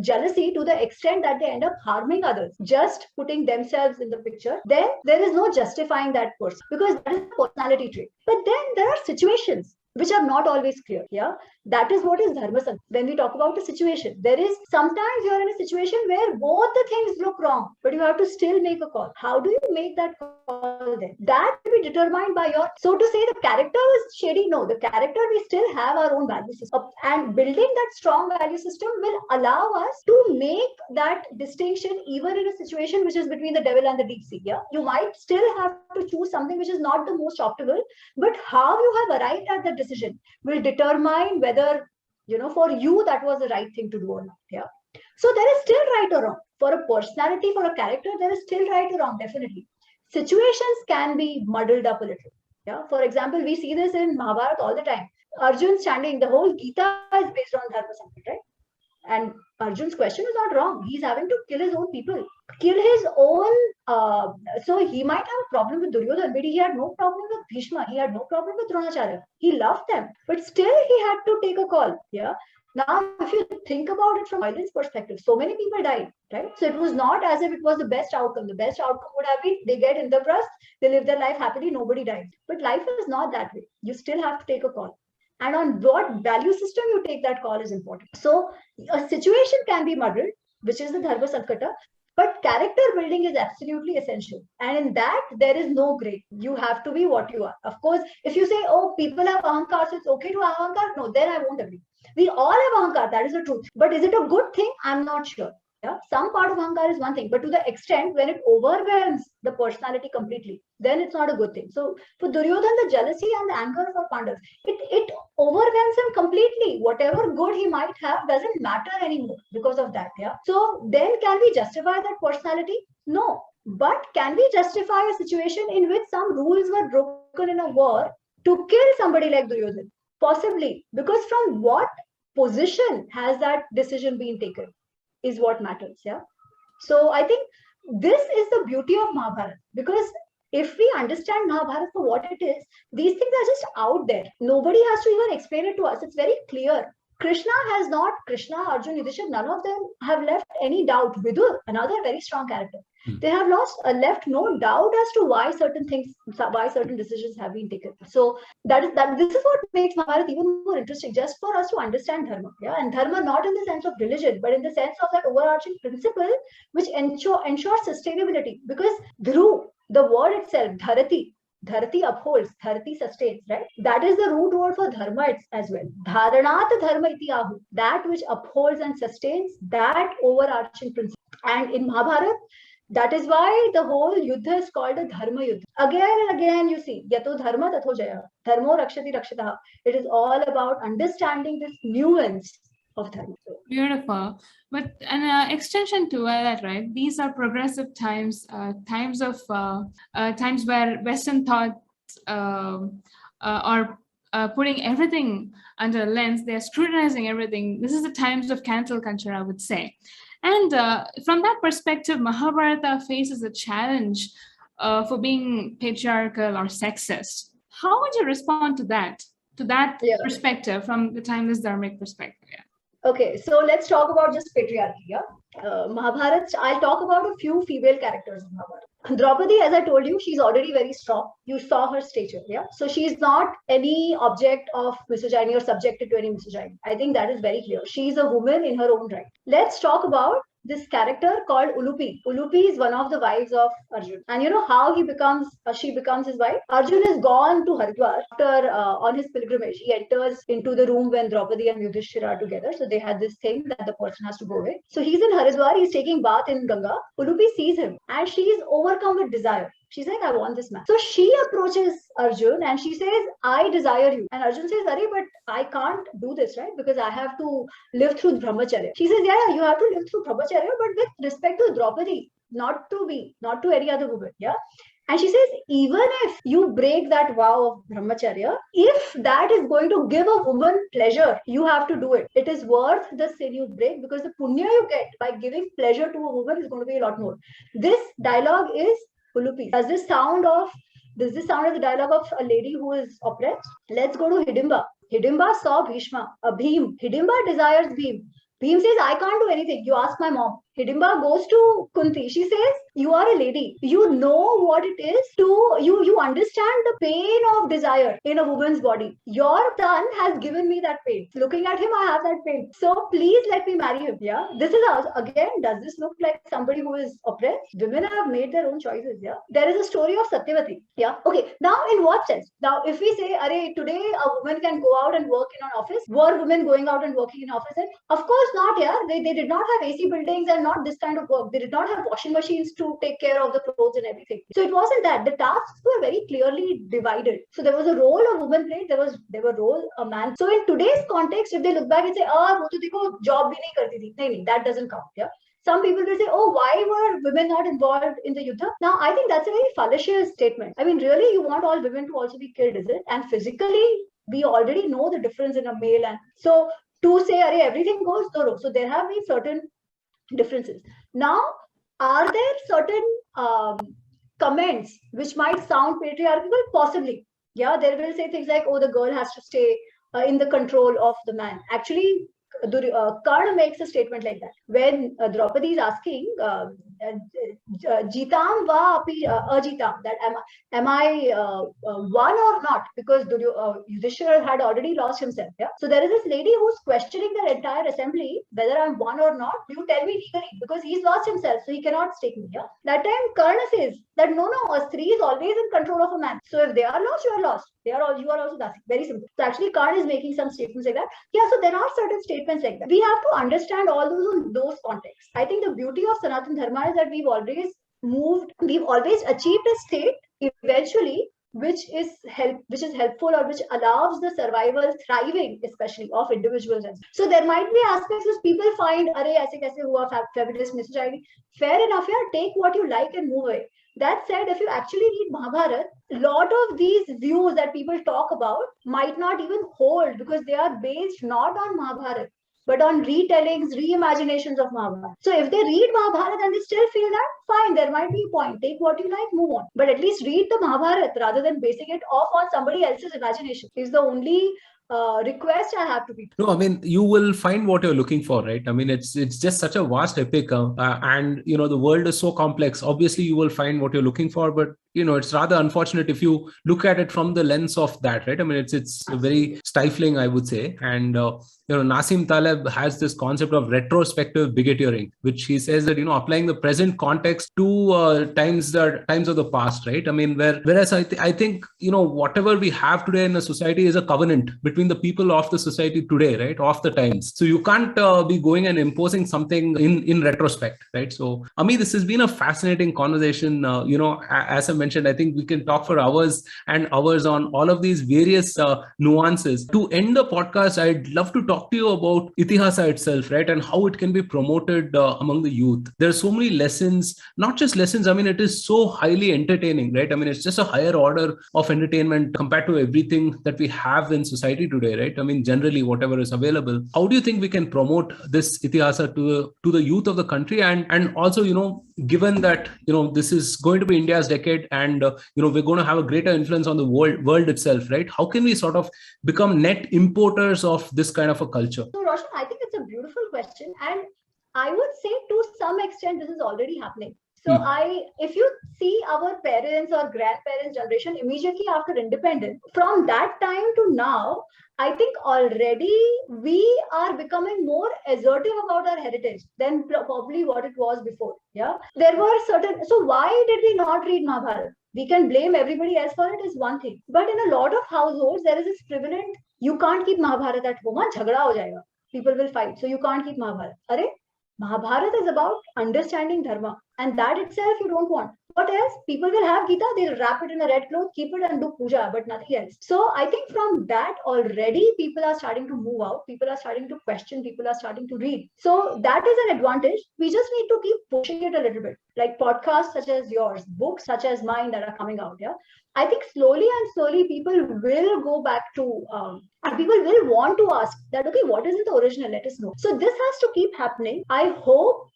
jealousy to the extent that they end up harming others, just putting themselves in the picture, then there is no justifying that person, because that is a personality trait. But then there are situations which are not always clear. Yeah, that is what is dharma sankara. When we talk about a situation, there is sometimes you are in a situation where both the things look wrong, but you have to still make a call. How do you make that call then? That will be determined by your, so to say, the character is shady. No, the character, we still have our own value system, and building that strong value system will allow us to make that distinction even in a situation which is between the devil and the deep sea. Yeah, you might still have to choose something which is not the most optimal, but how you have arrived at the decision will determine whether, for you that was the right thing to do or not. Yeah. So there is still right or wrong. For a personality, for a character, there is still right or wrong, definitely. Situations can be muddled up a little. Yeah. For example, we see this in Mahabharata all the time. Arjun standing, the whole Gita is based on Dharma Sankara, right? And Arjun's question is not wrong. He's having to kill his own people, kill his own. So he might have a problem with Duryodhana, but he had no problem with Bhishma. He had no problem with Dronacharya. He loved them, but still he had to take a call. Yeah. Now, if you think about it from violence perspective, so many people died, right? So it was not as if it was the best outcome. The best outcome would have been they get Indraprastha, they live their life happily, nobody died. But life is not that way. You still have to take a call. And on what value system you take that call is important. So a situation can be muddled, which is the Dharma Sankata, But character building is absolutely essential. And in that, there is no gray. You have to be what you are. Of course, if you say, oh, people have ahankar, so it's okay to have ahankar, no, then I won't agree. We all have ahankar, that is the truth. But is it a good thing? I'm not sure. Yeah, some part of ahankar is one thing, but to the extent when it overwhelms the personality completely, then it's not a good thing. So for Duryodhana, the jealousy and the anger of our Pandavas, it overwhelms him completely. Whatever good he might have doesn't matter anymore because of that. Yeah. So then can we justify that personality? No. But can we justify a situation in which some rules were broken in a war to kill somebody like Duryodhana? Possibly, because from what position has that decision been taken is what matters. Yeah. So I think this is the beauty of Mahabharata, because if we understand Mahabharata for what it is, these things are just out there. Nobody has to even explain it to us. It's very clear. Krishna, Arjun, Yudhishthira, none of them have left any doubt. Vidur, another very strong character. They have left no doubt as to why certain decisions have been taken. So this is what makes Mahabharata even more interesting, just for us to understand dharma. Yeah, and dharma not in the sense of religion, but in the sense of that overarching principle which ensures sustainability. Because Dhru, the word itself, Dharati upholds, Dharati sustains, right? That is the root word for dharma as well. Dharanat dharma iti ahu, that which upholds and sustains that overarching principle. And in Mahabharata, that is why the whole yuddha is called a dharma yuddha. Again and again, you see, yato dharma tatho jaya, dharmo rakshati rakshataha. It is all about understanding this nuance of dharma. Beautiful. But an extension to that, right? These are progressive times, times where Western thoughts are putting everything under a lens. They're scrutinizing everything. This is the times of cancel culture, I would say. And from that perspective, Mahabharata faces a challenge for being patriarchal or sexist. How would you respond to that perspective from the timeless dharmic perspective? Yeah. Okay, so let's talk about just patriarchy. Yeah, Mahabharata. I'll talk about a few female characters in Mahabharata. Draupadi, as I told you, she's already very strong. You saw her stature. Yeah, so she's not any object of misogyny or subjected to any misogyny. I think that is very clear. She's a woman in her own right. Let's talk about this character called Ulupi. Ulupi is one of the wives of Arjun. And you know how she becomes his wife? Arjun is gone to Haridwar after on his pilgrimage. He enters into the room when Draupadi and Yudhishthira are together. So they had this thing that the person has to go away. So he's in Haridwar, he's taking bath in Ganga. Ulupi sees him and she's overcome with desire. She's like, I want this man. So she approaches Arjun and she says, I desire you. And Arjun says, Arey, but I can't do this, right? Because I have to live through Brahmacharya. She says, yeah, you have to live through Brahmacharya, but with respect to Draupadi, not to any other woman. Yeah. And she says, even if you break that vow of Brahmacharya, if that is going to give a woman pleasure, you have to do it. It is worth the sin you break, because the punya you get by giving pleasure to a woman is going to be a lot more. This dialogue is Ulupi. Does this sound of the dialogue of a lady who is oppressed? Let's go to Hidimba. Hidimba saw Bhishma, a Bhim. Hidimba desires Bhim. Bhim says, I can't do anything. You ask my mom. Hidimba goes to Kunti. She says, you are a lady. You know what it is you understand the pain of desire in a woman's body. Your son has given me that pain. Looking at him, I have that pain. So please let me marry him. Yeah. This is again, does this look like somebody who is oppressed? Women have made their own choices. Yeah. There is a story of Satyavati. Yeah. Okay. Now, in what sense? Now, if we say, Arey, today a woman can go out and work in an office, were women going out and working in offices? Of course not. Yeah. They did not have AC buildings and not this kind of work. They did not have washing machines to take care of the clothes and everything. So it wasn't that. The tasks were very clearly divided. So there was a role a woman played, there was a role a man. So in today's context, if they look back and say, wo to dekho job bhi nahi karti thi. Nahi, that doesn't count. Yeah. Some people will say, oh, why were women not involved in the Yuddha? Now, I think that's a very fallacious statement. I mean, really, you want all women to also be killed, is it? And physically, we already know the difference in a male. And so to say, everything goes, no. So there have been certain differences. Now, are there certain comments which might sound patriarchal? Possibly. Yeah, they will say things like, oh, the girl has to stay in the control of the man. Actually, Karna makes a statement like that. When Draupadi is asking Jitam va api ajitam, that am I one or not? Because Yudhishthira had already lost himself. Yeah. So there is this lady who's questioning the entire assembly whether I'm one or not. You tell me legally, because he's lost himself, so he cannot stake me. Yeah. That time Karna says that no, a Stree is always in control of a man. So if they are lost, you are lost. You are also Dasi. Very simple. So actually, Karna is making some statements like that. Yeah. So there are certain statements like that. We have to understand all those in those contexts. I think the beauty of Sanatana Dharma is that we've always achieved a state eventually which is helpful, or which allows the survival, thriving especially of individuals. So there might be aspects which people find, "Arey, aise kaise hua, feminist misogyny." Fair enough, yeah, take what you like and move away. That said, if you actually read Mahabharata, a lot of these views that people talk about might not even hold, because they are based not on Mahabharata, but on retellings, reimaginations of Mahabharata. So if they read Mahabharata and they still feel that, fine, there might be a point. Take what you like, move on. But at least read the Mahabharata rather than basing it off on somebody else's imagination. Is the only request I have to be. No, I mean, you will find what you're looking for, right? I mean, it's just such a vast epic, and the world is so complex. Obviously, you will find what you're looking for, but it's rather unfortunate if you look at it from the lens of that, right? I mean, it's very stifling, I would say. And Nassim Taleb has this concept of retrospective bigoteering, which he says that applying the present context to times of the past, right? I mean, whereas I think whatever we have today in a society is a covenant between the people of the society today, right? Of the times. So you can't be going and imposing something in retrospect, right? So Ami, this has been a fascinating conversation. As I mentioned, I think we can talk for hours and hours on all of these various nuances. To end the podcast, I'd love to talk to you about Itihasa itself, right? And how it can be promoted among the youth. There are so many lessons, not just lessons. I mean, it is so highly entertaining, right? I mean, it's just a higher order of entertainment compared to everything that we have in society today, right? I mean, generally, whatever is available. How do you think we can promote this Itihasa to the youth of the country? And also, given that, this is going to be India's decade, and, we're going to have a greater influence on the world itself, right? How can we sort of become net importers of this kind of a culture? So, Roshan, I think it's a beautiful question. And I would say to some extent, this is already happening. So if you see our parents or grandparents' generation immediately after independence, from that time to now, I think already we are becoming more assertive about our heritage than probably what it was before. Yeah, there were certain. So why did we not read Mahabharata? We can blame everybody else for it is one thing, but in a lot of households there is this prevalent: you can't keep Mahabharata at home. Jhagda ho jayega. People will fight, so you can't keep Mahabharata. Arey, Mahabharata is about understanding dharma, and that itself you don't want. What else? People will have Gita, they'll wrap it in a red cloth, keep it and do puja, but nothing else. So I think from that already people are starting to move out, people are starting to question, people are starting to read. So that is an advantage. We just need to keep pushing it a little bit. Like podcasts such as yours, books such as mine that are coming out. Yeah, I think slowly people will go back to, and people will want to ask that, okay, what is the original? Let us know. So this has to keep happening. I hope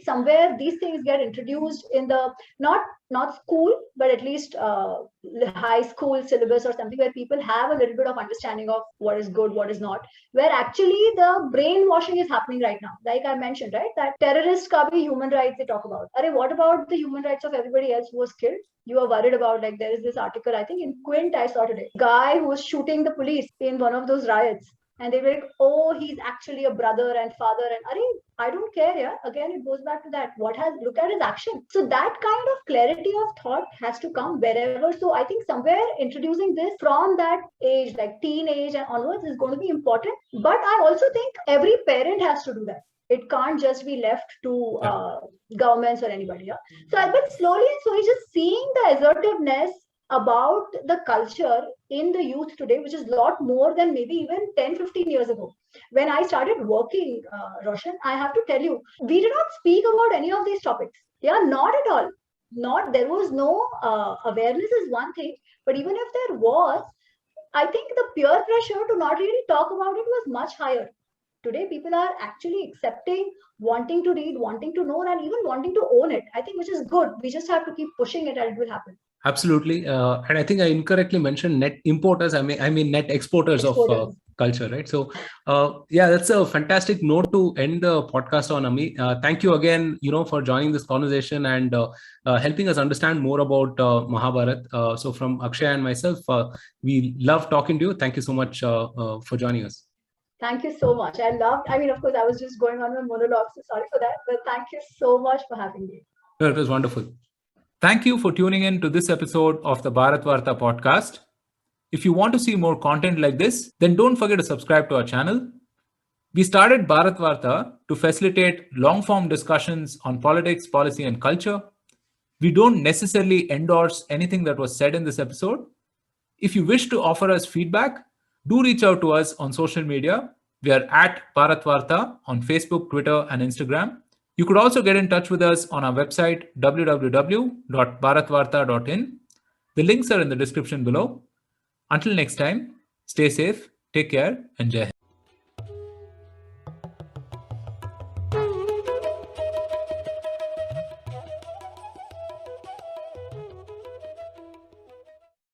somewhere these things get introduced in the not school, but at least high school syllabus or something, where people have a little bit of understanding of what is good, what is not, where actually the brainwashing is happening right now. Like I mentioned, right, that terrorists ka bhi human rights they talk about. Arey, what about the human rights of everybody else who was killed? You are worried about, like, there is this article, I think in Quint I saw today, guy who was shooting the police in one of those riots. And they were like, oh, he's actually a brother and father. And I don't care. Yeah. Again, it goes back to that. Look at his action. So that kind of clarity of thought has to come wherever. So I think somewhere introducing this from that age, like teenage and onwards, is going to be important. But I also think every parent has to do that. It can't just be left to governments or anybody. Yeah. So I've been slowly just seeing the assertiveness about the culture in the youth today, which is a lot more than maybe even 10-15 years ago. When I started working, Roshan, I have to tell you, we did not speak about any of these topics. Yeah, not at all. There was no awareness is one thing, but even if there was, I think the peer pressure to not really talk about it was much higher. Today, people are actually accepting, wanting to read, wanting to know, and even wanting to own it. I think, which is good. We just have to keep pushing it and it will happen. Absolutely. And I think I incorrectly mentioned net importers. I mean net exporters. Of culture, right? So yeah, that's a fantastic note to end the podcast on, Ami. Thank you again, for joining this conversation and helping us understand more about Mahabharat. So from Akshay and myself, we love talking to you. Thank you so much for joining us. Thank you so much. Of course, I was just going on my monologue, so sorry for that, but thank you so much for having me. No, it was wonderful. Thank you for tuning in to this episode of the Bharat Varta podcast. If you want to see more content like this, then don't forget to subscribe to our channel. We started Bharat Varta to facilitate long-form discussions on politics, policy, and culture. We don't necessarily endorse anything that was said in this episode. If you wish to offer us feedback, do reach out to us on social media. We are at Bharat Varta on Facebook, Twitter, and Instagram. You could also get in touch with us on our website, www.bharatvarta.in. The links are in the description below. Until next time, stay safe, take care, and Jai Hind.